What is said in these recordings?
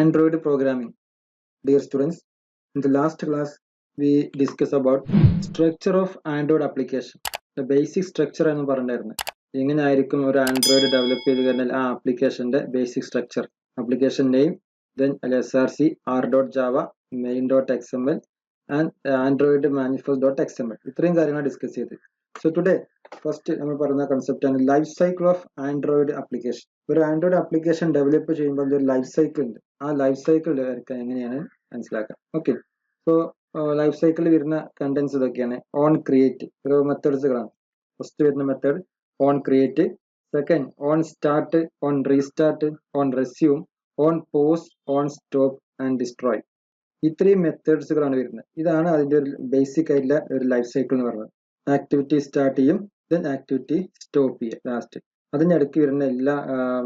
Android programming. Dear students, in the last class we discussed about structure of Android application. The basic structure എന്ന് പറഞ്ഞിരുന്നത് എങ്ങനെയായിരിക്കും ഒരു Android develop ചെയ്ത് കഴിഞ്ഞാൽ ആ ആപ്ലിക്കേഷന്റെ basic structure, application name, then SRC, R.Java, main.xml and Android manifest.xml. ഇത്രയും കാര്യങ്ങൾ ഡിസ്കസ് ചെയ്ത്. So today ഫസ്റ്റ് നമ്മൾ പറയുന്ന കൺസെപ്റ്റ് ആണ് life cycle of Android application. ഒരു ആൻഡ്രോയിഡ് ആപ്ലിക്കേഷൻ ഡെവലപ്പ് ചെയ്യുമ്പോൾ ഒരു ലൈഫ് സൈക്കിൾ ഉണ്ട്. ആ ലൈഫ് സൈക്കിൾ എങ്ങനെയാണ് മനസ്സിലാക്കാം. ഓക്കെ, സോ ലൈഫ് സൈക്കിളിൽ വരുന്ന കണ്ടന്റ്സ് ഇതൊക്കെയാണ്. ഓൺ ക്രിയേറ്റ് ഒരു മെത്തേഡ്സുകളാണ്. ഫസ്റ്റ് വരുന്ന method on create, second on start, on restart, on resume, on pause, on stop and destroy. ഇത്രയും മെത്തേഡ്സുകളാണ് വരുന്നത്. ഇതാണ് അതിന്റെ ഒരു ബേസിക് ആയിട്ടുള്ള ഒരു ലൈഫ് സൈക്കിൾ എന്ന് പറയുന്നത്. ആക്ടിവിറ്റി സ്റ്റാർട്ട് ചെയ്യും, ദെൻ ആക്ടിവിറ്റി സ്റ്റോപ്പ് ചെയ്യുക ലാസ്റ്റ്. അതിനിടയ്ക്ക് വരുന്ന എല്ലാ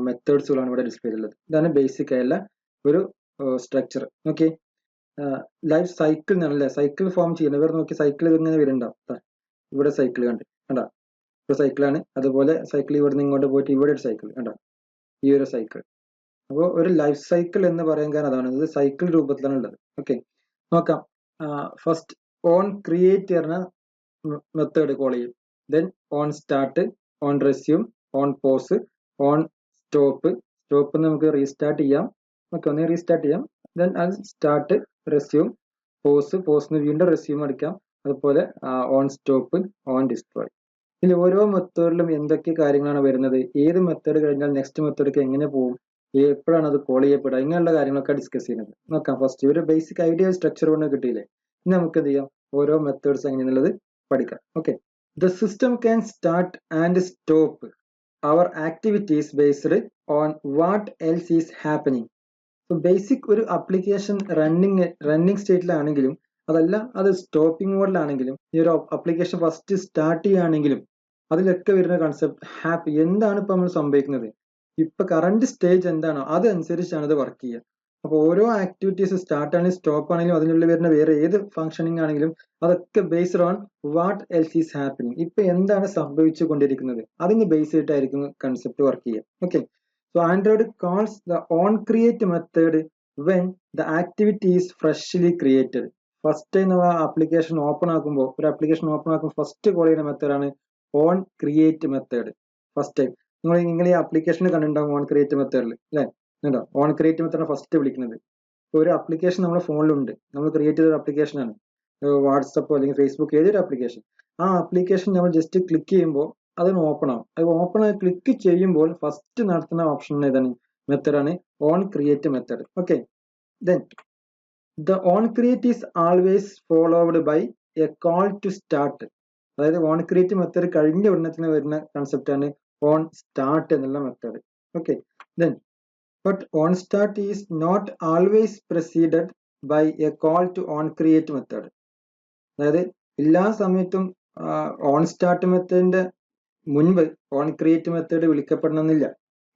മെത്തേഡ്സുകളാണ് ഇവിടെ ഡിസ്പ്ലേ ചെയ്തിട്ടുള്ളത്. ഇതാണ് ബേസിക് ആയുള്ള ഒരു സ്ട്രക്ചർ. ഓക്കെ, ലൈഫ് സൈക്കിൾ എന്നാണല്ലേ, സൈക്കിൾ ഫോം ചെയ്യുന്നത്. ഇവർ നോക്കി സൈക്കിൾ ഇങ്ങനെ വരുന്നുണ്ടാവും. ഇവിടെ സൈക്കിൾ കണ്ടോ, ഇവിടെ സൈക്കിളാണ്. അതുപോലെ സൈക്കിൾ ഇവിടെ നിന്ന് ഇങ്ങോട്ട് പോയിട്ട് ഇവിടെ ഒരു സൈക്കിൾ കണ്ടോ, ഈ ഒരു സൈക്കിൾ. അപ്പോൾ ഒരു ലൈഫ് സൈക്കിൾ എന്ന് പറയാൻ കാരണം അതാണ്, ഇത് സൈക്കിൾ രൂപത്തിലാണ് ഉള്ളത്. ഓക്കെ, നോക്കാം. ഫസ്റ്റ് ഓൺ ക്രിയേറ്റ് പറഞ്ഞ മെത്തേഡ് കോൾ ചെയ്യും, then on start, on resume, on pause, on stop. Stop നമുക്ക് റീസ്റ്റാർട്ട് ചെയ്യാം. ഓക്കെ, ഒന്ന് റീസ്റ്റാർട്ട് ചെയ്യാം. ദെൻ അത് സ്റ്റാർട്ട്, റെസ്യൂം, പോസിന് വീണ്ടും റെസ്യൂം അടിക്കാം. അതുപോലെ ഓൺ സ്റ്റോപ്പ്, ഓൺ ഡിസ്ട്രോയ്. ഇതിൽ ഓരോ മെത്തേഡിലും എന്തൊക്കെ കാര്യങ്ങളാണ് വരുന്നത്, ഏത് മെത്തേഡ് കഴിഞ്ഞാൽ നെക്സ്റ്റ് മെത്തേഡിലേക്ക് എങ്ങനെ പോകും, എപ്പോഴാണ് അത് കോൾ ചെയ്യപ്പെടുക, ഇങ്ങനെയുള്ള കാര്യങ്ങളൊക്കെ ഡിസ്കസ് ചെയ്യുന്നത്. നോക്കാം. ഫസ്റ്റ് ഒരു ബേസിക് ഐഡിയ സ്ട്രക്ചർ കൊണ്ട് കിട്ടിയില്ലേ, ഇനി നമുക്ക് എന്ത് ചെയ്യാം, ഓരോ മെത്തേഡ്സ് എങ്ങനെയാണുള്ളത് പഠിക്കാം. Okay, the system can start and stop our activities based on what else is happening. So basic ഒരു ആപ്ലിക്കേഷൻ റണ്ണിങ് സ്റ്റേറ്റിലാണെങ്കിലും അതല്ല അത് സ്റ്റോപ്പിംഗ് മോഡിലാണെങ്കിലും ഈ ഒരു ആപ്ലിക്കേഷൻ ഫസ്റ്റ് സ്റ്റാർട്ട് ചെയ്യുകയാണെങ്കിലും അതിലൊക്കെ വരുന്ന കൺസെപ്റ്റ് ഹാപ്പി. എന്താണ് ഇപ്പൊ നമ്മൾ സംഭവിക്കുന്നത്, ഇപ്പൊ കറന്റ് സ്റ്റേജ് എന്താണോ അതനുസരിച്ചാണ് ഇത് വർക്ക് ചെയ്യുക. അപ്പൊ ഓരോ ആക്ടിവിറ്റീസ് സ്റ്റാർട്ട് ആണെങ്കിലും സ്റ്റോപ്പ് ആണെങ്കിലും അതിനുള്ളിൽ വരുന്ന വേറെ ഏത് ഫംഗ്ഷനിങ് ആണെങ്കിലും അതൊക്കെ based on what else is happening. ഇപ്പൊ എന്താണ് സംഭവിച്ചു കൊണ്ടിരിക്കുന്നത് അതിന് ബേസ് ചെയ്തിട്ടായിരിക്കും കൺസെപ്റ്റ് വർക്ക് ചെയ്യുക. Okay, so Android calls the on create method when the activity is freshly created. First time നമ്മൾ ആപ്ലിക്കേഷൻ ഓപ്പൺ ആക്കുമ്പോൾ, ഒരു ആപ്ലിക്കേഷൻ ഓപ്പൺ ആക്കുമ്പോൾ ഫസ്റ്റ് കോൾ ചെയ്യുന്ന മെത്തേഡാണ് on create method. First time നിങ്ങൾ ഈ ആപ്ലിക്കേഷൻ കണ്ടിട്ടുണ്ടാവും ഓൺ ക്രിയേറ്റ് മെത്തേഡിൽ അല്ലേ, ഉണ്ടോ? ഓൺ ക്രിയേറ്റ് മെത്തേഡ് ഫസ്റ്റ് വിളിക്കുന്നത്. ഇപ്പോൾ ഒരു ആപ്ലിക്കേഷൻ നമ്മുടെ ഫോണിലുണ്ട്, നമ്മൾ ക്രിയേറ്റ് ചെയ്ത ഒരു ആപ്ലിക്കേഷനാണ്, വാട്സപ്പോ അല്ലെങ്കിൽ ഫേസ്ബുക്ക്, ഏതൊരു ആപ്ലിക്കേഷൻ. ആ ആപ്ലിക്കേഷൻ നമ്മൾ ജസ്റ്റ് ക്ലിക്ക് ചെയ്യുമ്പോൾ അതിന് ഓപ്പൺ ആവും. അത് ഓപ്പൺ ആയി ക്ലിക്ക് ചെയ്യുമ്പോൾ ഫസ്റ്റ് നടത്തുന്ന ഓപ്ഷൻ ഏതാണ്, മെത്തേഡാണ് on create method. Okay, then the on create is always followed by a call to start. അതായത് ഓൺ ക്രിയേറ്റ് മെത്തേഡ് കഴിഞ്ഞ ഉടനെ വരുന്ന കൺസെപ്റ്റ് ആണ് ഓൺ സ്റ്റാർട്ട് എന്നുള്ള method. Okay, then but on start is not always preceded by a call to on create method. അതായത് എല്ലാ സമയത്തും on start മെത്തേഡിന്റെ മുൻപ് ഓൺ ക്രിയേറ്റ് മെത്തേഡ് വിളിക്കപ്പെടണമെന്നില്ല.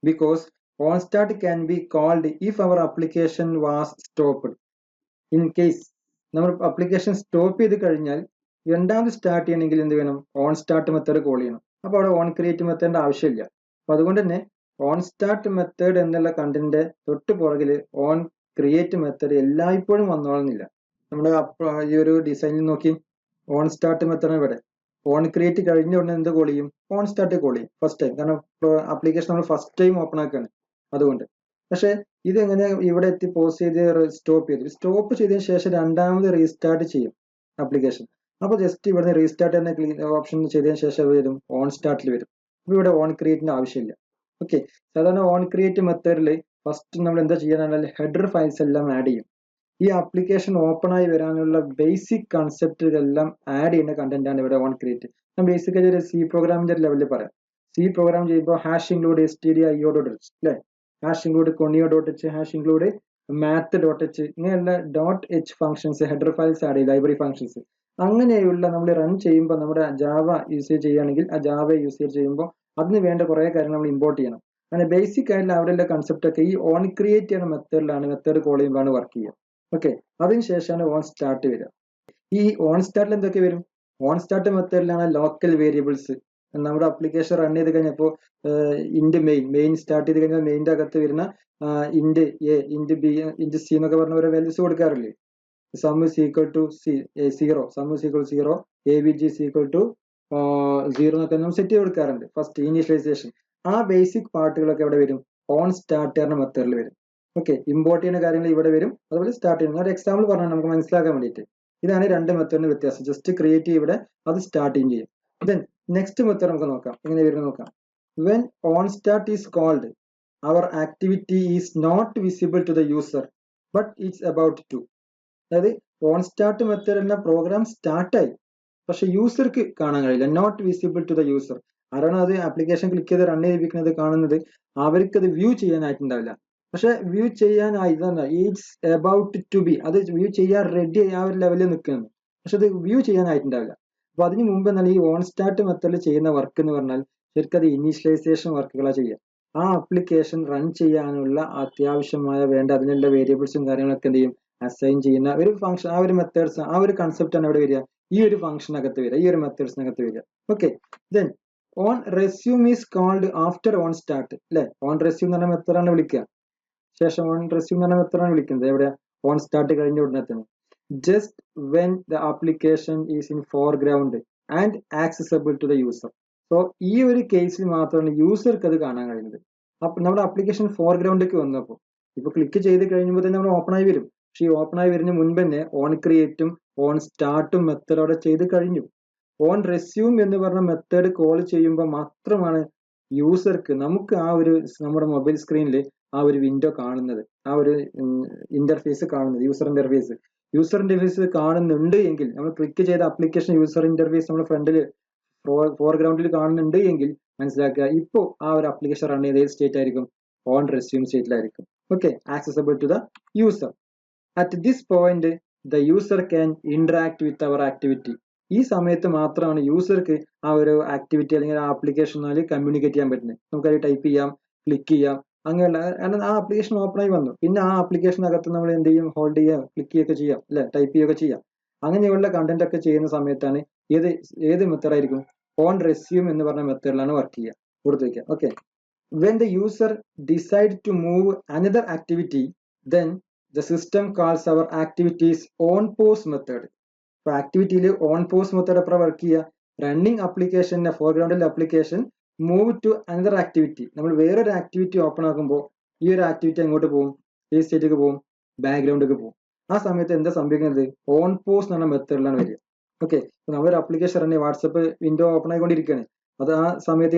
Because on start can be called if our application was stopped. In case നമ്മൾ application stop ചെയ്ത് കഴിഞ്ഞാൽ രണ്ടാമത് സ്റ്റാർട്ട് ചെയ്യണമെങ്കിൽ എന്ത് വേണം, ഓൺ സ്റ്റാർട്ട് മെത്തേഡ് കോൾ ചെയ്യണം. അപ്പോൾ അവിടെ ഓൺ ക്രിയേറ്റ് മെത്തേഡിന്റെ ആവശ്യമില്ല. അപ്പൊ അതുകൊണ്ട് തന്നെ ഓൺ സ്റ്റാർട്ട് മെത്തേഡ് എന്നുള്ള കണ്ടന്റിന്റെ തൊട്ട് പുറകിൽ ഓൺ ക്രിയേറ്റ് മെത്തേഡ് എല്ലായ്പ്പോഴും വന്നോളുന്നില്ല. നമ്മുടെ ഈ ഒരു ഡിസൈനിൽ നോക്കി, ഓൺ സ്റ്റാർട്ട് മെത്തേഡ് ഇവിടെ, ഓൺ ക്രിയേറ്റ് കഴിഞ്ഞ ഉടനെ എന്ത് കോൾ ചെയ്യും, ഓൺ സ്റ്റാർട്ട് കോൾ ചെയ്യും ഫസ്റ്റ് ടൈം. കാരണം ആപ്ലിക്കേഷൻ നമ്മൾ ഫസ്റ്റ് ടൈം ഓപ്പൺ ആക്കുകയാണ് അതുകൊണ്ട്. പക്ഷെ ഇതെങ്ങനെ ഇവിടെ എത്തി പോസ് ചെയ്ത് സ്റ്റോപ്പ് ചെയ്തതിനു ശേഷം രണ്ടാമത് റീസ്റ്റാർട്ട് ചെയ്യും ആപ്ലിക്കേഷൻ. അപ്പൊ ജസ്റ്റ് ഇവിടെ റീസ്റ്റാർട്ട് എന്ന ഓപ്ഷൻ ചെയ്തതിനു ശേഷം വരും ഓൺ സ്റ്റാർട്ടിൽ വരും. അപ്പൊ ഇവിടെ ഓൺ ക്രിയേറ്റിന്റെ ആവശ്യമില്ല. ഓക്കെ, സാധാരണ ഓൺ ക്രിയേറ്റ് മെത്തേഡിൽ ഫസ്റ്റ് നമ്മൾ എന്താ ചെയ്യാൻ, ഹെഡർ ഫയൽസ് എല്ലാം ആഡ് ചെയ്യും. ഈ ആപ്ലിക്കേഷൻ ഓപ്പൺ ആയി വരാനുള്ള ബേസിക് കൺസെപ്റ്റുകളെല്ലാം ആഡ് ചെയ്യുന്ന കണ്ടന്റ് ആണ് ഇവിടെ ഓൺ ക്രിയേറ്റ്. ഞാൻ ബേസിക്കലി ഒരു സി പ്രോഗ്രാമിന്റെ ലെവലിൽ പറയാം. സി പ്രോഗ്രാം ചെയ്യുമ്പോൾ ഹാഷ് ഇൻക്ലൂഡ് stdio.h അല്ലെ, hash include conio.h, hash include math.h, ഇങ്ങനെയുള്ള .h functions, header files add ചെയ്യും, ലൈബ്രറി ഫംഗ്ഷൻസ്. അങ്ങനെയുള്ള നമ്മൾ റൺ ചെയ്യുമ്പോൾ നമ്മുടെ ജാവ യൂസ് ചെയ്യുകയാണെങ്കിൽ ആ ജാവ യൂസ് ചെയ്യുമ്പോൾ അതിന് വേണ്ട കുറെ കാര്യങ്ങൾ നമ്മൾ ഇമ്പോർട്ട് ചെയ്യണം. അങ്ങനെ ബേസിക് ആയിട്ടുള്ള അവിടെയുള്ള കൺസെപ്റ്റ് ഒക്കെ ഈ ഓൺ ക്രിയേറ്റ് ചെയ്യുന്ന മെത്തേഡിലാണ്, മെത്തേഡ് കോൾ ചെയ്യുമ്പോഴാണ് വർക്ക് ചെയ്യുക. ഓക്കെ, അതിനുശേഷമാണ് ഓൺ സ്റ്റാർട്ട് വരിക. ഈ ഓൺ സ്റ്റാർട്ടിൽ എന്തൊക്കെ വരും, ഓൺ സ്റ്റാർട്ട് മെത്തേഡിലാണ് ലോക്കൽ വേരിയബിൾസ്, നമ്മുടെ അപ്ലിക്കേഷൻ റൺ ചെയ്ത് കഴിഞ്ഞപ്പോൾ ഇൻഡ് മെയിൻ സ്റ്റാർട്ട് ചെയ്ത് കഴിഞ്ഞാൽ മെയിൻ്റെ അകത്ത് വരുന്ന ഇൻഡ് എ, ഇൻഡ് ബി, ഇൻഡ് സി എന്നൊക്കെ പറഞ്ഞ ഓരോ വാല്യൂസ് കൊടുക്കാറില്ലേ? Sum is equal to zero, sum is equal zero, A B G is equal to 0 എന്നൊക്കെ നമ്മൾ സെറ്റ് ചെയ്ത് കൊടുക്കാറുണ്ട് ഫസ്റ്റ് ഇനീഷ്യലൈസേഷൻ. ആ ബേസിക് പാർട്ടുകളൊക്കെ എവിടെ വരും? ഓൺ സ്റ്റാർട്ട് ചെയ്യുന്ന മെത്തേഡിൽ വരും. ഓക്കെ, ഇമ്പോർട്ട് ചെയ്യുന്ന കാര്യങ്ങൾ ഇവിടെ വരും, അതുപോലെ സ്റ്റാർട്ട് ചെയ്യുന്ന ഒരു എക്സാമ്പിൾ പറഞ്ഞാൽ നമുക്ക് മനസ്സിലാക്കാൻ വേണ്ടിയിട്ട്. ഇതാണ് രണ്ട് മെത്തേഡിന്റെ വ്യത്യാസം. ജസ്റ്റ് ക്രിയേറ്റ് ചെയ്യും ഇവിടെ, അത് സ്റ്റാർട്ടിങ് ചെയ്യും. ദെൻ നെക്സ്റ്റ് മെത്തേഡ് നമുക്ക് നോക്കാം, എങ്ങനെ വരുന്നത് നോക്കാം. When on start is called, our activity is not visible to the user but it's about to. അതായത് ഓൺ സ്റ്റാർട്ട് മെത്തേഡ് എന്ന പ്രോഗ്രാം സ്റ്റാർട്ടായി, പക്ഷെ യൂസർക്ക് കാണാൻ കഴിയില്ല. Not visible to the user. ആരാണ് അത് ആപ്ലിക്കേഷൻ ക്ലിക്ക് ചെയ്ത് റൺ ചെയ്യിപ്പിക്കുന്നത് കാണുന്നത്, അവർക്ക് അത് വ്യൂ ചെയ്യാനായിട്ടുണ്ടാവില്ല. പക്ഷെ വ്യൂ ചെയ്യാനായി ഇറ്റ്സ് അബൌട്ട് ടു ബി, അത് വ്യൂ ചെയ്യാൻ റെഡി ആ ഒരു ലെവലിൽ നിൽക്കുന്നത്, പക്ഷെ അത് വ്യൂ ചെയ്യാനായിട്ടുണ്ടാവില്ല. അപ്പൊ അതിന് മുമ്പ് എന്നാൽ ഈ ഓൺ സ്റ്റാർട്ട് മെത്തേഡിൽ ചെയ്യുന്ന വർക്ക് എന്ന് പറഞ്ഞാൽ ശരിക്കും അത് ഇനീഷ്യലൈസേഷൻ വർക്കുകളാണ് ചെയ്യുക. ആ ആപ്ലിക്കേഷൻ റൺ ചെയ്യാനുള്ള അത്യാവശ്യമായ വേണ്ട അതിനുള്ള വേരിയബിൾസും കാര്യങ്ങളൊക്കെ എന്ത് ചെയ്യും, അസൈൻ ചെയ്യുന്ന ഒരു ഫംഗ്ഷൻ, ആ ഒരു മെത്തേഡ്സ്, ആ ഒരു കൺസെപ്റ്റ് ആണ് ഇവിടെ വരിക, ഈ ഒരു ഫംഗ്ഷനകത്ത് വരിക, ഈ ഒരു മെത്തേഡ്സിനകത്ത് വരിക. Okay, then on resume is called after on start അല്ലെ. ഓൺ റെസ്യൂം എന്ന് പറഞ്ഞ മെത്തേഡാണ് വിളിക്കുക, ശേഷം ഓൺ റെസ്യൂം എന്ന് പറഞ്ഞ മെത്തേഡാണ് വിളിക്കുന്നത്. എവിടെ? ഓൺ സ്റ്റാർട്ട് കഴിഞ്ഞ ഉടനെ തന്നെ. Just when the application is in foreground and accessible to the user. So ഈ ഒരു കേസിൽ മാത്രമാണ് യൂസർക്ക് അത് കാണാൻ കഴിയുന്നത്. അപ്പൊ നമ്മുടെ ആപ്ലിക്കേഷൻ ഫോർഗ്രൗണ്ടിലേക്ക് വന്നപ്പോൾ ഇപ്പൊ ക്ലിക്ക് ചെയ്ത് കഴിയുമ്പോൾ തന്നെ നമ്മൾ ഓപ്പൺ ആയി വരും. പക്ഷെ ഈ ഓപ്പൺ ആയി വരുന്ന മുൻപ് തന്നെ ഓൺ ക്രിയേറ്റും ഓൺ സ്റ്റാർട്ടും മെത്തേഡോടെ ചെയ്ത് കഴിഞ്ഞു. ഓൺ റെസ്യൂം എന്ന് പറഞ്ഞ മെത്തേഡ് കോൾ ചെയ്യുമ്പോൾ മാത്രമാണ് യൂസർക്ക്, നമുക്ക് ആ ഒരു നമ്മുടെ മൊബൈൽ സ്ക്രീനിൽ ആ ഒരു വിൻഡോ കാണുന്നത്, ആ ഒരു ഇന്റർഫേസ് കാണുന്നത്, യൂസർ ഇന്റർഫേസ് കാണുന്നുണ്ട് എങ്കിൽ, നമ്മൾ ക്ലിക്ക് ചെയ്ത ആപ്ലിക്കേഷൻ യൂസർ ഇന്റർഫേസ് നമ്മുടെ ഫ്രണ്ടിൽ ഫോർഗ്രൗണ്ടിൽ കാണുന്നുണ്ട് എങ്കിൽ മനസ്സിലാക്കുക ഇപ്പോൾ ആ ഒരു ആപ്ലിക്കേഷൻ റൺ ചെയ്ത സ്റ്റേറ്റ് ആയിരിക്കും, ഓൺ റെസ്യൂം സ്റ്റേറ്റിലായിരിക്കും. Okay, accessible to the user. At this point the user can interact with our activity. ഈ സമയത്ത് മാത്രമാണ് യൂസർക്ക് ആ ഒരു ആക്ടിവിറ്റി അല്ലെങ്കിൽ ആ ആപ്ലിക്കേഷനിൽ കമ്മ്യൂണിക്കേറ്റ് ചെയ്യാൻ പറ്റുന്നത്. നമുക്കത് ടൈപ്പ് ചെയ്യാം, ക്ലിക്ക് ചെയ്യാം, അങ്ങനെയുള്ള, കാരണം ആ ആപ്ലിക്കേഷൻ ഓപ്പൺ ആയി വന്നു, പിന്നെ ആ ആപ്ലിക്കേഷനകത്ത് നമ്മൾ എന്ത് ചെയ്യും, ഹോൾഡ് ചെയ്യാം, ക്ലിക്ക് ചെയ്യുകയൊക്കെ ചെയ്യാം അല്ലെ, ടൈപ്പ് ചെയ്യുകയൊക്കെ ചെയ്യാം. അങ്ങനെയുള്ള കണ്ടന്റ് ഒക്കെ ചെയ്യുന്ന സമയത്താണ് ഏത് മെത്തേഡ് ആയിരിക്കും, ഓൺ റെസ്യൂം എന്ന് പറഞ്ഞ മെത്തേഡിലാണ് വർക്ക് ചെയ്യുക, കൊടുത്തു വയ്ക്കുക. Okay, when the user decide to move another activity then the system calls our activities on pause method. ഇപ്പൊ ആക്ടിവിറ്റിയിൽ ഓൺ പോസ് മെത്തേഡ് എപ്പോഴാണ് വർക്ക് ചെയ്യുക, റണ്ണിങ് ആപ്ലിക്കേഷന്റെ ഫോർഗ്രൗണ്ടിലെ application move to another activity, നമ്മൾ വേറൊരു ആക്ടിവിറ്റി ഓപ്പൺ ആക്കുമ്പോൾ ഈ ഒരു ആക്ടിവിറ്റി എങ്ങോട്ട് പോകും, ഈ സ്റ്റേറ്റിലേക്ക് പോകും, ബാക്ക്ഗ്രൗണ്ടിലേക്ക് പോകും. ആ സമയത്ത് എന്താ സംഭവിക്കുന്നത്, ഓൺ പോസ് എന്ന് പറഞ്ഞ മെത്തേഡിലാണ് വരിക. ഓക്കെ, നമ്മളൊരു application run WhatsApp window open ആയിക്കൊണ്ടിരിക്കുകയാണ്, അത് ആ സമയത്ത്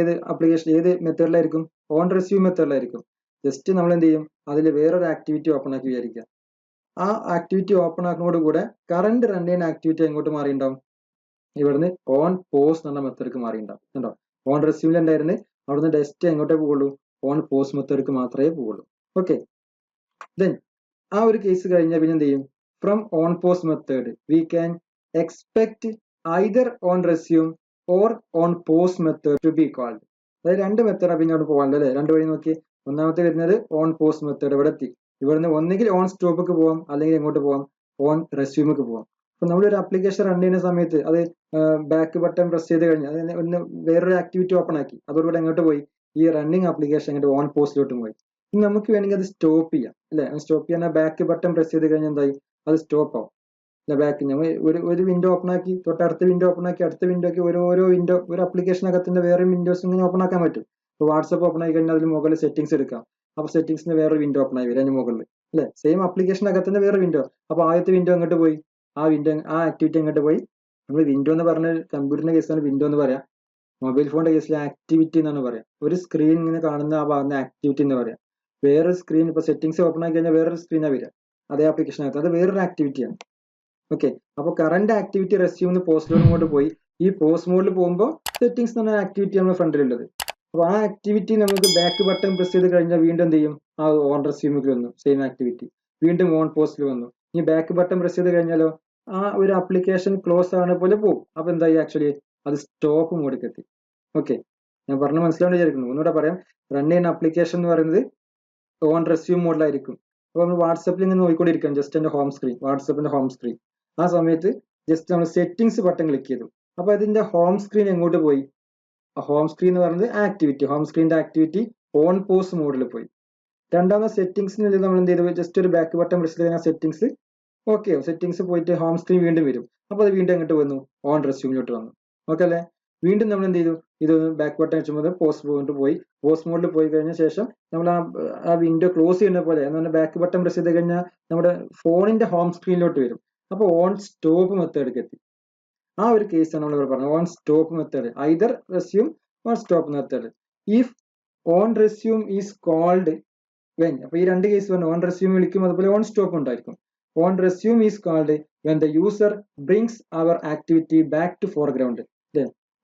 ഏത് മെത്തേഡിലായിരിക്കും, ഓൺ റെസ്യൂം മെത്തേഡിലായിരിക്കും. ജസ്റ്റ് നമ്മൾ എന്ത് ചെയ്യും, അതിൽ വേറൊരു ആക്ടിവിറ്റി ഓപ്പൺ ആക്കി വിചാരിക്കുക. ആ ആക്ടിവിറ്റി ഓപ്പൺ ആക്കുന്നതോട് കൂടെ കറണ്ട് റൺ ചെയ്യുന്ന ആക്ടിവിറ്റി എങ്ങോട്ട് മാറിയിട്ടുണ്ടാവും, ഇവിടുന്ന് ഓൺ പോസ് എന്ന മെത്തേഡിലേക്ക് മാറിയിട്ടുണ്ടാവും. കണ്ടോ, ഓൺ റെസ്യൂമിൽ ഉണ്ടായിരുന്നു, അവിടുന്ന് ജസ്റ്റ് എങ്ങോട്ടേ പോകുള്ളൂ, ഓൺ പോസ് മെത്തേഡിലേക്ക് മാത്രമേ പോകുള്ളൂ. ഓക്കെ, ദെൻ ആ ഒരു കേസ് കഴിഞ്ഞാൽ പിന്നെ എന്ത് ചെയ്യും, from on pause method we can expect either on resume or on pause method to be called. അതായത് രണ്ട് മെത്തേഡാണ് പിന്നെ അവിടെ പോകാനുള്ളത് അല്ലെ, രണ്ട് വഴി നോക്കി. ഒന്നാമത്തെ വരുന്നത് ഓൺ പോസ് മെത്തേഡ്, ഇവിടെ എത്തി, ഇവിടുന്ന് ഒന്നുകിൽ ഓൺ സ്റ്റോപ്പിക്ക് പോവാം, അല്ലെങ്കിൽ എങ്ങോട്ട് പോവാം, ഓൺ റെസ്യൂമിക്ക് പോവാം. അപ്പൊ നമ്മളൊരു ആപ്ലിക്കേഷൻ റൺ ചെയ്യുന്ന സമയത്ത് അത് ബാക്ക് ബട്ടൺ പ്രസ് ചെയ്ത് കഴിഞ്ഞാൽ അതിന് ഒന്ന് വേറൊരു ആക്ടിവിറ്റി ഓപ്പൺ ആക്കി, അതോടുകൂടെ എങ്ങോട്ട് പോയി, ഈ റണ്ണിങ് ആപ്ലിക്കേഷൻ അങ്ങോട്ട് ഓൺ പോസ്റ്റിലോട്ടും പോയി. ഇനി നമുക്ക് വേണമെങ്കിൽ അത് സ്റ്റോപ്പ് ചെയ്യാം അല്ലെ, സ്റ്റോപ്പ് ചെയ്യാൻ ബാക്ക് ബട്ടൺ പ്രസ് ചെയ്ത് കഴിഞ്ഞാൽ എന്തായി, അത് സ്റ്റോപ്പ് ആവും. ബാക്ക് നമ്മൾ ഒരു വിൻഡോ ഓപ്പൺ ആക്കി തൊട്ട് അടുത്ത വിൻഡോ ഓപ്പൺ ആക്കി, അടുത്ത വിൻഡോക്ക് ഓരോ വിൻഡോ, ഒരു ആപ്ലിക്കേഷനകത്തിന്റെ വേറെ വിൻഡോസ് ഇങ്ങനെ ഓപ്പൺ ആക്കാൻ പറ്റും. ഇപ്പോൾ വാട്സപ്പ് ഓപ്പൺ ആയി കഴിഞ്ഞാൽ അതിൽ മുകളിൽ സെറ്റിംഗ്സ് എടുക്കാം, അപ്പൊ സെറ്റിംഗ്സിന് വേറെ വിൻഡോ ഓപ്പൺ ആയി വരും അതിന് മുകളിൽ അല്ലെ, സെയിം ആപ്ലിക്കേഷനകത്തിന്റെ വേറെ വിൻഡോ. അപ്പൊ ആദ്യത്തെ വിൻഡോ എങ്ങോട്ട് പോയി, ആ ആക്ടിവിറ്റി എങ്ങോട്ട് പോയി, നമ്മൾ വിൻഡോ എന്ന് പറഞ്ഞ കമ്പ്യൂട്ടറിന്റെ കേസിലാണ് വിൻഡോ എന്ന് പറയാം, മൊബൈൽ ഫോണിന്റെ കേസിൽ ആക്ടിവിറ്റി എന്നാണ് പറയാം. ഒരു സ്ക്രീൻ ഇങ്ങനെ കാണുന്ന ആ ഭാഗത്ത് ആക്ടിവിറ്റി എന്ന് പറയാം. വേറൊരു സ്ക്രീൻ, ഇപ്പൊ സെറ്റിംഗ്സ് ഓപ്പൺ ആക്കി കഴിഞ്ഞാൽ വേറൊരു സ്ക്രീനാണ് വരിക അതേ ആപ്ലിക്കേഷനകത്ത്, അത് വേറൊരു ആക്ടിവിറ്റിയാണ്. ഓക്കെ, അപ്പൊ current activity resume post mode പോയി, ഈ പോസ്റ്റ് മോഡിൽ പോകുമ്പോൾ സെറ്റിംഗ്സ് എന്ന് പറഞ്ഞ ആക്ടിവിറ്റി നമ്മുടെ ഫ്രണ്ടിലുള്ളത്. അപ്പൊ ആ ആക്ടിവിറ്റി നമുക്ക് ബാക്ക് ബട്ടൺ പ്രസ് ചെയ്ത് കഴിഞ്ഞാൽ വീണ്ടും എന്ത് ചെയ്യും, ആ ഓൺ റെസ്യൂമിൽ വന്നു സെയിം ആക്ടിവിറ്റി, വീണ്ടും ഓൺ പോസ്റ്റിൽ വന്നു. ഇനി ബാക്ക് ബട്ടൺ പ്രസ് ചെയ്ത് കഴിഞ്ഞാലോ ആ ഒരു ആപ്ലിക്കേഷൻ ക്ലോസ് ആവുന്ന പോലെ പോകും. അപ്പൊ എന്തായി, ആക്ച്വലി അത് സ്റ്റോപ്പ് മോഡിലേക്ക് എത്തി. ഓക്കെ, ഞാൻ പറഞ്ഞ് മനസ്സിലാവേണ്ടി വിചാരിക്കുന്നു, ഒന്നുകൂടെ പറയാം. റൺ ചെയ്യുന്ന ആപ്ലിക്കേഷൻ എന്ന് പറയുന്നത് ഓൺ റെസ്യൂം മോഡിലായിരിക്കും. അപ്പൊ നമ്മൾ വാട്സപ്പിൽ ഇങ്ങനെ നോക്കിക്കൊണ്ടിരിക്കാം, ജസ്റ്റ് എന്റെ ഹോം സ്ക്രീൻ, വാട്സപ്പിന്റെ ഹോം സ്ക്രീൻ. ആ സമയത്ത് ജസ്റ്റ് നമ്മൾ സെറ്റിംഗ്സ് ബട്ടൺ ക്ലിക്ക് ചെയ്തു, അപ്പൊ അതിന്റെ ഹോം സ്ക്രീൻ എങ്ങോട്ട് പോയി, ഹോം സ്ക്രീൻ എന്ന് പറയുന്നത് ആക്ടിവിറ്റി, ഹോം സ്ക്രീനിന്റെ ആക്ടിവിറ്റി ഓൺ പോസ് മോഡിൽ പോയി. രണ്ടാമത് സെറ്റിംഗ്സിന് നമ്മൾ എന്ത് ചെയ്തു, ജസ്റ്റ് ഒരു ബാക്ക് ബട്ടൺ പ്രസ് ചെയ്ത് കഴിഞ്ഞാൽ സെറ്റിംഗ്സ് ഓക്കെ ആവും. സെറ്റിംഗ്സ് പോയിട്ട് ഹോം സ്ക്രീൻ വീണ്ടും വരും. അപ്പോൾ അത് വീണ്ടും എങ്ങോട്ട് വന്നു, ഓൺ റെസ്യൂമിലോട്ട് വന്നു. ഓക്കെ അല്ലേ? വീണ്ടും നമ്മൾ എന്ത് ചെയ്തു, ഇത് ബാക്ക് ബട്ടൺ വെച്ചുമ്പോൾ പോസ്റ്റ് മോഡിൽ പോയി. പോസ്റ്റ് മോഡിൽ പോയി കഴിഞ്ഞ ശേഷം നമ്മൾ ആ വിൻഡോ ക്ലോസ് ചെയ്യുന്ന പോലെ എന്ന് പറഞ്ഞാൽ ബാക്ക് ബട്ടൺ പ്രസ് ചെയ്ത് കഴിഞ്ഞാൽ നമ്മുടെ ഫോണിന്റെ ഹോം സ്ക്രീനിലോട്ട് വരും. അപ്പോൾ ഓൺ സ്റ്റോപ്പ് മെത്തേഡിലേക്ക് എത്തി. ആ ഒരു കേസാണ് നമ്മൾ ഇവിടെ പറഞ്ഞത്, on stop method. Either resume on stop method. If on resume is called when, അപ്പൊ ഈ രണ്ട് കേസ് പറഞ്ഞു, ഓൺ റെസ്യൂം വിളിക്കും, അതുപോലെ ഓൺ സ്റ്റോപ്പ് ഉണ്ടായിരിക്കും. On resume is called when the user brings our activity back to foreground.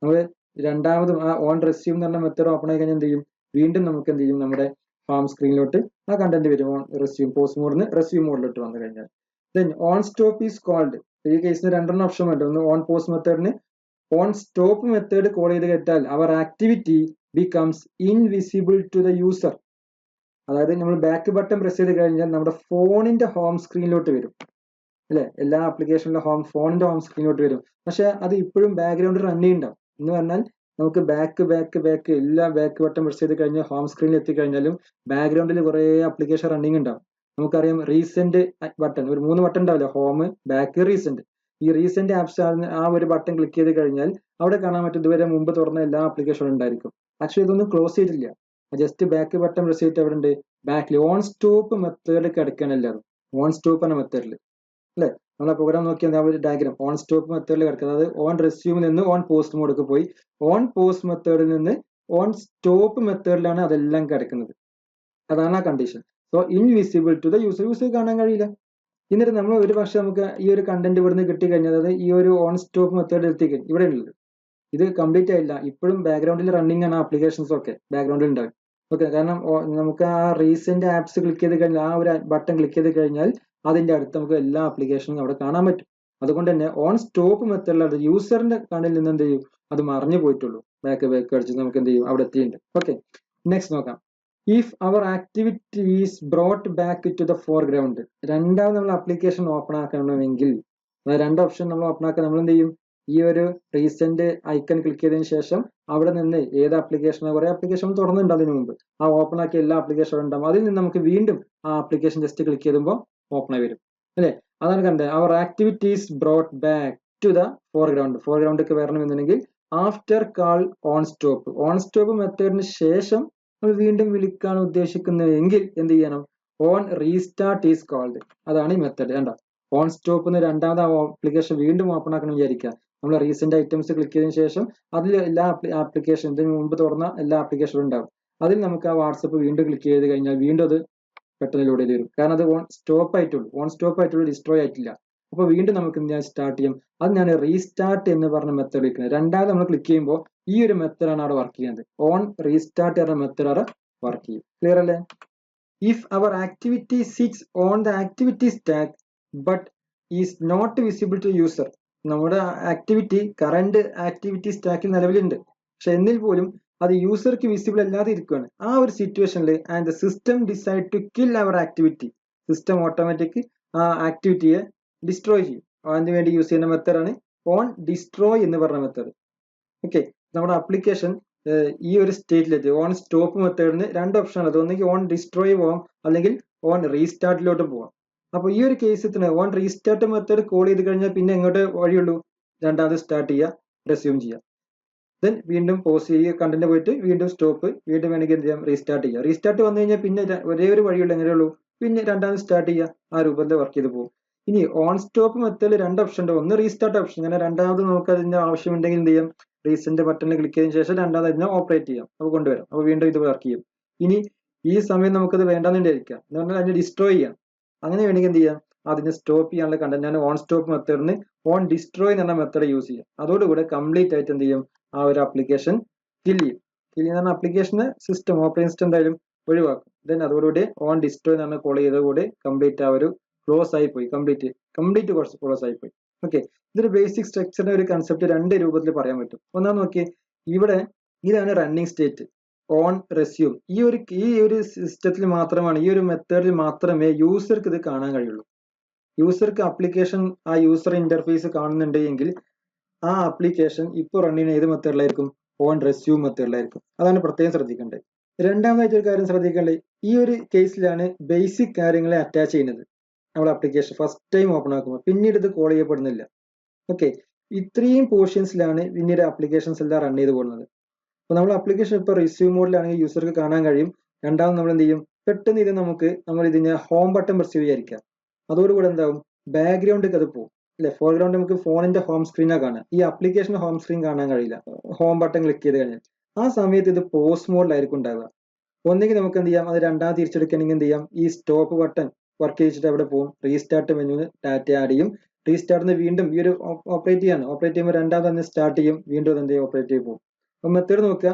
നമ്മൾ രണ്ടാമതും ആ ഓൺ റെസ്യൂം എന്ന് പറഞ്ഞ മെത്തേഡ് ഓപ്പൺ ആയി കഴിഞ്ഞാൽ എന്ത് ചെയ്യും, വീണ്ടും നമുക്ക് എന്ത് ചെയ്യും, നമ്മുടെ ഹോം സ്ക്രീനിലോട്ട് ആ കണ്ടന്റ് വരും. ഓൺ റെസ്യൂം പോസ്റ്റ് മോഡിന് റെസ്യൂം മോഡിലോട്ട് വന്നു കഴിഞ്ഞാൽ. Then on stop is called. ഈ കേസിന് രണ്ടെണ്ണം ഓപ്ഷൻ ഉണ്ട്. ഒന്ന് ഓൺ പോസ്റ്റ് മെത്തേഡിന് ഓൺ സ്റ്റോപ്പ് മെത്തേഡ് കോൾ ചെയ്ത് കേട്ടാൽ our activity becomes invisible to the user. അതായത് നമ്മൾ ബാക്ക് ബട്ടൺ പ്രസ് ചെയ്ത് കഴിഞ്ഞാൽ നമ്മുടെ ഫോണിന്റെ ഹോം സ്ക്രീനിലോട്ട് വരും അല്ലെ, എല്ലാ ആപ്ലിക്കേഷനിലും ഫോണിന്റെ ഹോം സ്ക്രീനിലോട്ട് വരും. പക്ഷെ അത് ഇപ്പോഴും ബാക്ക്ഗ്രൗണ്ടിൽ റൺ ചെയ്യുന്നുണ്ടാവും. എന്ന് പറഞ്ഞാൽ നമുക്ക് ബാക്ക് എല്ലാ ബാക്ക് ബട്ടൺ പ്രസ് ചെയ്ത് കഴിഞ്ഞാൽ ഹോം സ്ക്രീനിൽ എത്തിക്കഴിഞ്ഞാലും ബാക്ക്ഗ്രൗണ്ടിൽ കുറെ ആപ്ലിക്കേഷൻ റണ്ണിങ് ഉണ്ടാവും. നമുക്കറിയാം റീസെന്റ് ബട്ടൺ, ഒരു 3 ബട്ടൺ ഉണ്ടാവില്ല, ഹോം, ബാക്ക്, റീസെന്റ്. ഈ റീസെന്റ് ആപ്സ് ആ ഒരു ബട്ടൺ ക്ലിക്ക് ചെയ്ത് കഴിഞ്ഞാൽ അവിടെ കാണാൻ പറ്റും ഇതുവരെ മുമ്പ് തുറന്ന എല്ലാ ആപ്ലിക്കേഷനും ഉണ്ടായിരിക്കും. ആക്ച്വലി ഇതൊന്നും ക്ലോസ് ചെയ്തിട്ടില്ല. ജസ്റ്റ് ബാക്ക് ബട്ടൺ പ്രസ് ചെയ്തിട്ട് എവിടെ ഉണ്ട്, ബാക്കിൽ ഓൺ സ്റ്റോപ്പ് മെത്തേഡ് കിടക്കാനല്ല, ഓൺ സ്റ്റോപ്പ് എന്ന മെത്തേഡിൽ അല്ലെ. നമ്മളെ പ്രോഗ്രാം നോക്കിയാൽ ആ ഒരു ഡയഗ്രാം ഓൺ സ്റ്റോപ്പ് മെത്തേഡിൽ കിടക്കുന്നത്. അതായത് ഓൺ റെസ്യൂമിൽ നിന്ന് ഓൺ പോസ്റ്റ് മോഡിലേക്ക് പോയി, ഓൺ പോസ്റ്റ് മെത്തേഡിൽ നിന്ന് ഓൺ സ്റ്റോപ്പ് മെത്തേഡിലാണ് അതെല്ലാം കിടക്കുന്നത്. അതാണ് ആ condition. So invisible to the user കാണാൻ കഴിയില്ല. എന്നിട്ട് നമ്മൾ ഒരു പക്ഷെ നമുക്ക് ഈ ഒരു കണ്ടന്റ് ഇവിടുന്ന് കിട്ടിക്കഴിഞ്ഞാൽ, അതായത് ഈ ഒരു ഓൺ സ്റ്റോപ്പ് മെത്തേഡ് എത്തിക്കഴിഞ്ഞു ഇവിടെ ഉള്ളത് ഇത് കംപ്ലീറ്റ് ആയില്ല, ഇപ്പോഴും ബാക്ക്ഗ്രൗണ്ടിൽ റണ്ണിങ് ആണ് ആപ്ലിക്കേഷൻസ് ഒക്കെ ബാക്ക്ഗ്രൗണ്ടിൽ ഉണ്ടാവും. ഓക്കെ, കാരണം നമുക്ക് ആ റീസെന്റ് ആപ്സ് ക്ലിക്ക് ചെയ്ത് കഴിഞ്ഞാൽ, ആ ഒരു ബട്ടൺ ക്ലിക്ക് ചെയ്ത് കഴിഞ്ഞാൽ അതിന്റെ അടുത്ത് നമുക്ക് എല്ലാ ആപ്ലിക്കേഷനും അവിടെ കാണാൻ പറ്റും. അതുകൊണ്ട് തന്നെ ഓൺ സ്റ്റോപ്പ് മെത്തേഡിൽ യൂസറിന്റെ കണ്ണിൽ നിന്ന് എന്ത് ചെയ്യും, അത് മറിഞ്ഞു പോയിട്ടുള്ളൂ. ബാക്ക് അടിച്ച് നമുക്ക് എന്ത് ചെയ്യും, അവിടെ എത്തിയിട്ടുണ്ട്. ഓക്കെ, നെക്സ്റ്റ് നോക്കാം. If our activity is brought back to the foreground. രണ്ടാമത് നമ്മൾ ആപ്ലിക്കേഷൻ ഓപ്പൺ ആക്കണമെങ്കിൽ, രണ്ട് ഓപ്ഷൻ നമ്മൾ ഓപ്പൺ ആക്കാൻ നമ്മൾ എന്ത് ചെയ്യും, ഈ ഒരു റീസെന്റ് ഐക്കൺ ക്ലിക്ക് ചെയ്തതിനു ശേഷം അവിടെ നിന്ന് ഏത് ആപ്ലിക്കേഷനോ, കുറെ ആപ്ലിക്കേഷൻ തുറന്നിട്ടുണ്ട് അതിന് മുമ്പ്, ആ ഓപ്പൺ ആക്കിയ എല്ലാ ആപ്ലിക്കേഷനും ഉണ്ടാവും. അതിൽ നിന്ന് നമുക്ക് വീണ്ടും ആ ആപ്ലിക്കേഷൻ ജസ്റ്റ് ക്ലിക്ക് ചെയ്യുമ്പോൾ ഓപ്പൺ ആയി വരും അല്ലെ. അതാണ് കണ്ടത്. Our activities brought back to the foreground. ഫോർഗ്രൗണ്ടിലേക്ക് വരണമെന്നുണ്ടെങ്കിൽ after call on stop. On stop മെത്തേഡിന് ശേഷം നമ്മൾ വീണ്ടും വിളിക്കാൻ ഉദ്ദേശിക്കുന്നതെങ്കിൽ എന്ത് ചെയ്യണം, ഓൺ റീസ്റ്റാർട്ട് ഈസ് കോൾഡ്. അതാണ് ഈ മെത്തേഡ്. കണ്ടോ, ഓൺ സ്റ്റോപ്പ് രണ്ടാമത് ആപ്ലിക്കേഷൻ വീണ്ടും ഓപ്പൺ ആക്കണം വിചാരിക്കുക. നമ്മൾ റീസെന്റ് ഐറ്റംസ് ക്ലിക്ക് ചെയ്തതിനു ശേഷം അതിൽ എല്ലാ ആപ്ലിക്കേഷൻ, ഇതിന് മുമ്പ് തുറന്ന എല്ലാ ആപ്ലിക്കേഷനും ഉണ്ടാവും. അതിൽ നമുക്ക് ആ വാട്സപ്പ് വീണ്ടും ക്ലിക്ക് ചെയ്ത് കഴിഞ്ഞാൽ വീണ്ടും അത് പെട്ടെന്ന് ലോഡ് ചെയ്ത് വരും. കാരണം അത് ഓൺ സ്റ്റോപ്പ് ആയിട്ടുള്ളൂ, ഡിസ്ട്രോയ് ആയിട്ടില്ല. അപ്പോൾ വീണ്ടും നമുക്ക് ഞാൻ സ്റ്റാർട്ട് ചെയ്യും. അത് ഞാൻ റീസ്റ്റാർട്ട് എന്ന് പറഞ്ഞ മെത്തേഡ് വെക്കുന്നത്. രണ്ടാമത് നമ്മൾ ക്ലിക്ക് ചെയ്യുമ്പോൾ ഈ ഒരു മെത്തേഡാണ് അവിടെ വർക്ക് ചെയ്യുന്നത്. ഓൺ റീസ്റ്റാർട്ട് എന്ന മെത്തേഡ് അവിടെ വർക്ക് ചെയ്യും. ക്ലിയർ അല്ലേ? If our activity sits on the activity stack but is not visible to user. നമ്മുടെ ആക്ടിവിറ്റി കറന്റ് ആക്ടിവിറ്റി സ്റ്റാക്കിൽ നിലവിലുണ്ട്, പക്ഷെ എന്നിൽ പോലും അത് യൂസർക്ക് വിസിബിൾ അല്ലാതെ ഇരിക്കുകയാണ്. ആ ഒരു സിറ്റുവേഷനിൽ and the system decide to kill our activity. System automatic ആ ആക്ടിവിറ്റിയെ ഡിസ്ട്രോയ് ചെയ്യും. അതിന് വേണ്ടി യൂസ് ചെയ്യുന്ന മെത്തേഡാണ് ഓൺ ഡിസ്ട്രോയ് എന്ന് പറഞ്ഞ മെത്തേഡ്. ഓക്കെ, നമ്മുടെ ആപ്ലിക്കേഷൻ ഈ ഒരു സ്റ്റേറ്റിലെത്തി. ഓൺ സ്റ്റോപ്പ് മെത്തേഡിന് രണ്ട് ഓപ്ഷൻ ആണ്. ഒന്നെങ്കിൽ ഓൺ ഡിസ്ട്രോയ് പോവാം, അല്ലെങ്കിൽ ഓൺ റീസ്റ്റാർട്ടിലോട്ട് പോവാം. അപ്പൊ ഈ ഒരു കേസിന് ഓൺ റീസ്റ്റാർട്ട് മെത്തേഡ് കോൾ ചെയ്ത് കഴിഞ്ഞാൽ പിന്നെ എങ്ങോട്ട് വഴിയുള്ളൂ, രണ്ടാമത് സ്റ്റാർട്ട് ചെയ്യുക, റെസ്യൂം ചെയ്യുക, ദെൻ വീണ്ടും പോസ് ചെയ്യുക, കണ്ടന്റ് പോയിട്ട് വീണ്ടും സ്റ്റോപ്പ്, വീണ്ടും വേണമെങ്കിൽ എന്ത് ചെയ്യാം, റീസ്റ്റാർട്ട് ചെയ്യുക. റീസ്റ്റാർട്ട് വന്നു കഴിഞ്ഞാൽ പിന്നെ ഒരേ ഒരു വഴിയുള്ളൂ, എങ്ങനെയുള്ളൂ, പിന്നെ രണ്ടാമത് സ്റ്റാർട്ട് ചെയ്യുക. ആ രൂപത്തിൽ വർക്ക് ചെയ്ത് പോകും. ഇനി ഓൺ സ്റ്റോപ്പ് മെത്തേഡിൽ രണ്ട് ഓപ്ഷൻ ഉണ്ട്. ഒന്ന് റീസ്റ്റാർട്ട് ഓപ്ഷൻ, അങ്ങനെ രണ്ടാമത് നമുക്ക് അതിന്റെ ആവശ്യമുണ്ടെങ്കിൽ എന്ത് ചെയ്യാം, റീസെന്റ് ബട്ടണിൽ ക്ലിക്ക് ചെയ്തതിനു ശേഷം രണ്ടാമത് അതിനെ ഓപ്പറേറ്റ് ചെയ്യാം, അപ്പോൾ കൊണ്ടുവരാം. അപ്പോൾ വീണ്ടും ഇത് വർക്ക് ചെയ്യും. ഇനി ഈ സമയം നമുക്കത് വേണ്ടാന്നുണ്ടായിരിക്കാം, എന്ന് പറഞ്ഞാൽ അതിനെ ഡിസ്ട്രോയ് ചെയ്യാം. അങ്ങനെ വേണമെങ്കിൽ എന്ത് ചെയ്യാം, അതിനെ സ്റ്റോപ്പ് ചെയ്യാനുള്ള കണ്ടന്റ് ഞാൻ ഓൺ സ്റ്റോപ്പ് മെത്തേഡിന് ഓൺ ഡിസ്ട്രോയ് എന്ന മെത്തേഡ് യൂസ് ചെയ്യാം. അതോടുകൂടെ കംപ്ലീറ്റ് ആയിട്ട് എന്ത് ചെയ്യും, ആ ഒരു ആപ്ലിക്കേഷൻ കിൽ ചെയ്യുന്ന ആപ്ലിക്കേഷന് സിസ്റ്റം ഓപ്പറേറ്റിംഗ് സിസ്റ്റം എന്തായാലും ഒഴിവാക്കും. ദെൻ അതോടുകൂടി ഓൺ ഡിസ്ട്രോയ് എന്ന് പറഞ്ഞ കോൾ ചെയ്തതോടെ കംപ്ലീറ്റ് ആ ഒരു ക്ലോസ് ആയി പോയി, കംപ്ലീറ്റ് കോഴ്സ് ക്ലോസ് ആയി പോയി. ഓക്കെ, ഇതൊരു ബേസിക് സ്ട്രക്ചറിന്റെ ഒരു കൺസെപ്റ്റ് രണ്ട് രൂപത്തിൽ പറയാൻ പറ്റും. ഒന്നാമത് നോക്കിയേ, ഇവിടെ ഇതാണ് റണ്ണിങ് സ്റ്റേറ്റ് ഓൺ റെസ്യൂം. ഈ ഒരു സിസ്റ്റത്തിൽ മാത്രമാണ്, ഈ ഒരു മെത്തേഡിൽ മാത്രമേ യൂസർക്ക് ഇത് കാണാൻ കഴിയുള്ളൂ. യൂസർക്ക് ആപ്ലിക്കേഷൻ ആ യൂസർ ഇന്റർഫേസ് കാണുന്നുണ്ട് എങ്കിൽ ആ ആപ്ലിക്കേഷൻ ഇപ്പോൾ റൺ ചെയ്യുന്ന ഏത് മെത്തേഡിലായിരിക്കും, ഓൺ റെസ്യൂം മെത്തേഡിലായിരിക്കും. അതാണ് പ്രത്യേകം ശ്രദ്ധിക്കേണ്ടത്. രണ്ടാമതായിട്ട് ഒരു കാര്യം ശ്രദ്ധിക്കേണ്ടത്, ഈ ഒരു കേസിലാണ് ബേസിക് കാര്യങ്ങളെ അറ്റാച്ച് ചെയ്യുന്നത് നമ്മൾ ആപ്ലിക്കേഷൻ ഫസ്റ്റ് ടൈം ഓപ്പൺ ആക്കുമ്പോൾ. പിന്നീട് ഇത് കോൾ ചെയ്യപ്പെടുന്നില്ല. ഓക്കെ, ഇത്രയും പോർഷൻസിലാണ് പിന്നീട് ആപ്ലിക്കേഷൻസ് എല്ലാം റൺ ചെയ്ത് പോകുന്നത്. അപ്പൊ നമ്മൾ ആപ്ലിക്കേഷൻ ഇപ്പോൾ റിസ്യൂം മോഡിലാണെങ്കിൽ യൂസർക്ക് കാണാൻ കഴിയും. രണ്ടാമത് നമ്മൾ എന്ത് ചെയ്യും, പെട്ടെന്ന് ഇത് നമ്മൾ ഇതിനെ ഹോം ബട്ടൺ പ്രസ് ചെയ്യാതിരിക്കുക. അതോടുകൂടി എന്താവും, ബാക്ക്ഗ്രൗണ്ടിൽ അത് പോകും അല്ലെ. ഫോർഗ്രൗണ്ട് നമുക്ക് ഫോണിന്റെ ഹോം സ്ക്രീനാണ് കാണാം, ഈ ആപ്ലിക്കേഷൻ ഹോം സ്ക്രീൻ കാണാൻ കഴിയില്ല ഹോം ബട്ടൺ ക്ലിക്ക് ചെയ്ത് കഴിഞ്ഞാൽ. ആ സമയത്ത് ഇത് പോസ് മോഡിലായിരിക്കും ഉണ്ടാവുക. ഒന്നെങ്കിൽ നമുക്ക് എന്ത് ചെയ്യാം, അത് രണ്ടാമത് തിരിച്ചെടുക്കണമെങ്കിൽ എന്ത് ചെയ്യാം, ഈ സ്റ്റോപ്പ് ബട്ടൺ വർക്ക് ചെയ്തിട്ട് അവിടെ പോകും, റീസ്റ്റാർട്ട് മെനുവിന് ഡാറ്റ ആഡ് ചെയ്യും. റീസ്റ്റാർട്ടിന് വീണ്ടും ഈ ഒരു ഓപ്പറേറ്റ് ചെയ്യുമ്പോൾ രണ്ടാമത് തന്നെ സ്റ്റാർട്ട് ചെയ്യും, വീണ്ടും എന്ത് ചെയ്യും, ഓപ്പറേറ്റ് ചെയ്ത് പോകും. അപ്പൊ മെത്തേഡ് നോക്കുക,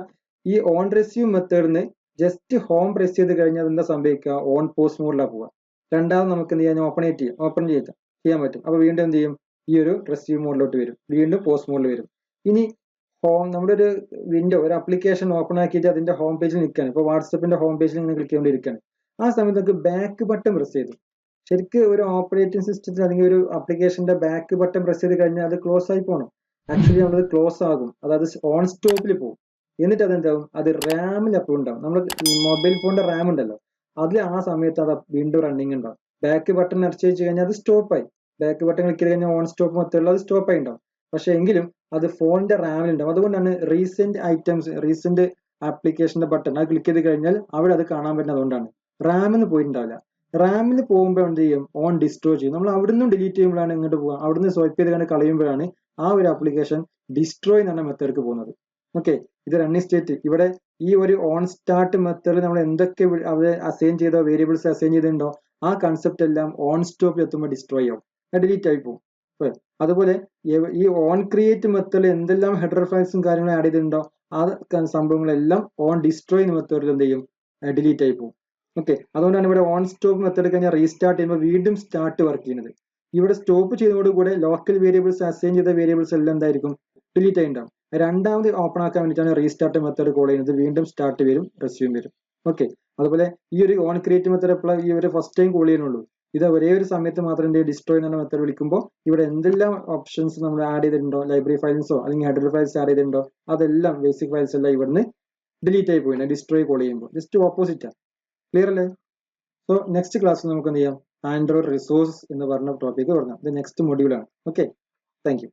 ഈ ഓൺ റെസ്യൂം മെത്തേഡിന് ജസ്റ്റ് ഹോം പ്രസ് ചെയ്ത് കഴിഞ്ഞാൽ എന്താ സംഭവിക്കുക, ഓൺ പോസ്റ്റ് മോഡിലാണ് പോവുക. രണ്ടാമത് നമുക്ക് എന്ത് ചെയ്യാൻ, ഓപ്പൺ ചെയ്യാൻ പറ്റും. അപ്പൊ വീണ്ടും എന്ത് ചെയ്യും, ഈ ഒരു റെസ്യൂം മോഡിലോട്ട് വരും, വീണ്ടും പോസ്റ്റ് മോഡിൽ വരും. ഇനി നമ്മുടെ ഒരു വിൻഡോ, ഒരു ആപ്ലിക്കേഷൻ ഓപ്പൺ ആക്കിയിട്ട് അതിന്റെ ഹോം പേജിൽ നിൽക്കുകയാണ്, ഇപ്പോൾ വാട്സപ്പിന്റെ ഹോം പേജിൽ ഇങ്ങനെ ക്ലിക്ക് ചെയ്തുകൊണ്ടിരിക്കുകയാണ്. ആ സമയത്ത് നമുക്ക് ബാക്ക് ബട്ടൺ പ്രസ് ചെയ്തു, ശരിക്കും ഒരു ഓപ്പറേറ്റിംഗ് സിസ്റ്റത്തിൽ അല്ലെങ്കിൽ ഒരു ആപ്ലിക്കേഷന്റെ ബാക്ക് ബട്ടൺ പ്രസ് ചെയ്ത് കഴിഞ്ഞാൽ അത് ക്ലോസ് ആയി പോകണം. ആക്ച്വലി നമ്മളത് ക്ലോസ് ആകും, അതായത് ഓൺ സ്റ്റോപ്പിൽ പോകും. എന്നിട്ട് അതെന്താവും, അത് റാമിൽ അപ്രൂവ് ഉണ്ടാവും. നമ്മൾ മൊബൈൽ ഫോണിന്റെ റാം ഉണ്ടല്ലോ, അതിൽ ആ സമയത്ത് അത് വീണ്ടും റണ്ണിങ് ഉണ്ടാവും. ബാക്ക് ബട്ടൺ അടിച്ചു വെച്ച് കഴിഞ്ഞാൽ അത് സ്റ്റോപ്പായി. ബാക്ക് ബട്ടൺ ക്ലിക്ക് ചെയ്ത് കഴിഞ്ഞാൽ ഓൺ സ്റ്റോപ്പ് മെത്തേഡിൽ അത് സ്റ്റോപ്പായി ഉണ്ടാവും. പക്ഷെ എങ്കിലും അത് ഫോണിന്റെ റാമിൽ ഉണ്ടാവും. അതുകൊണ്ടാണ് റീസെന്റ് ആപ്ലിക്കേഷന്റെ ബട്ടൺ അത് ക്ലിക്ക് ചെയ്ത് കഴിഞ്ഞാൽ അവിടെ അത് കാണാൻ പറ്റുന്നത്. അതുകൊണ്ടാണ് റാമിന് പോയിട്ടുണ്ടാവില്ല. റാമിൽ പോകുമ്പോൾ എന്ത് ചെയ്യും, ഓൺ ഡിസ്ട്രോയ് ചെയ്യും. നമ്മൾ അവിടുന്ന് ഡിലീറ്റ് ചെയ്യുമ്പോഴാണ് ഇങ്ങോട്ട് പോകുക, അവിടുന്ന് സ്വൈപ്പ് ചെയ്ത് കണ്ട് കളയുമ്പോഴാണ് ആ ഒരു ആപ്ലിക്കേഷൻ ഡിസ്ട്രോയ് എന്ന മെത്തേഡിലേക്ക് പോകുന്നത്. ഓക്കെ, ഇത് റണ്ണിങ് സ്റ്റേറ്റ്. ഇവിടെ ഈ ഒരു ഓൺ സ്റ്റാർട്ട് മെത്തേഡിൽ നമ്മൾ എന്തൊക്കെ അവിടെ അസൈൻ ചെയ്തോ, വേരിയബിൾസ് അസൈൻ ചെയ്തിട്ടുണ്ടോ, ആ കൺസെപ്റ്റ് എല്ലാം ഓൺ സ്റ്റോപ്പിൽ എത്തുമ്പോൾ ഡിസ്ട്രോയ് ആവും, ഡിലീറ്റ് ആയി പോകും. അതുപോലെ ഈ ഓൺ ക്രിയേറ്റ് മെത്തേഡിൽ എന്തെല്ലാം ഹെഡർ ഫയൽസും കാര്യങ്ങളും ആഡ് ചെയ്തിട്ടുണ്ടോ, ആ സംഭവങ്ങളെല്ലാം ഓൺ ഡിസ്ട്രോയ് മെത്തേഡിൽ എന്ത് ചെയ്യും, ഡിലീറ്റ് ആയി പോകും. ഓക്കെ, അതുകൊണ്ടാണ് ഇവിടെ ഓൺ സ്റ്റോപ്പ് മെത്തേഡ് കഴിഞ്ഞാൽ റീസ്റ്റാർട്ട് ചെയ്യുമ്പോൾ വീണ്ടും സ്റ്റാർട്ട് വർക്ക് ചെയ്യുന്നത്. ഇവിടെ സ്റ്റോപ്പ് ചെയ്തതോടുകൂടെ ലോക്കൽ വേരിയബിൾസ് അസൈൻ ചെയ്ത വേരിയബിൾസ് എല്ലാം എന്തായിരിക്കും, ഡിലീറ്റ് ആയി ഉണ്ടാവും. രണ്ടാമത് ഓപ്പൺ ആക്കാൻ വേണ്ടിയിട്ടാണ് റീസ്റ്റാർട്ട് മെത്തേഡ് കോൾ ചെയ്യുന്നത്. വീണ്ടും സ്റ്റാർട്ട് വരും, റെസ്യൂം വരും. ഓക്കെ, അതുപോലെ ഈ ഒരു ഓൺ ക്രിയേറ്റ് മെത്തേഡ് എപ്പോഴും ഈ ഒരു ഫസ്റ്റ് ടൈം കോൾ ചെയ്യുന്നുള്ളൂ. ഇത് ഒരേ ഒരു സമയത്ത് മാത്രം ഡിസ്ട്രോയ് എന്ന മെത്തേഡ് വിളിക്കുമ്പോൾ ഇവിടെ എന്തെല്ലാം ഓപ്ഷൻസ് നമ്മൾ ആഡ് ചെയ്തിട്ടുണ്ടോ, ലൈബ്രറി ഫയൽസോ അല്ലെങ്കിൽ ഹെഡർ ഫയൽസ് ആഡ് ചെയ്തിട്ടുണ്ടോ, അതെല്ലാം ബേസിക് ഫയൽസ് എല്ലാം ഇവിടുന്ന് ഡിലീറ്റ് ആയി പോയി ഡിസ്ട്രോയ് കോൾ ചെയ്യുമ്പോൾ. ജസ്റ്റ് ഓപ്പോസിറ്റാണ്. ക്ലിയർ അല്ലേ? സോ നെക്സ്റ്റ് ക്ലാസ്സിൽ നമുക്ക് എന്ത് ചെയ്യാം, ആൻഡ്രോയിഡ് റിസോഴ്സസ് എന്ന് പറഞ്ഞ ടോപ്പിക്ക് തുടങ്ങാം. ഇത് നെക്സ്റ്റ് മൊഡ്യൂളാണ്. Okay, thank U.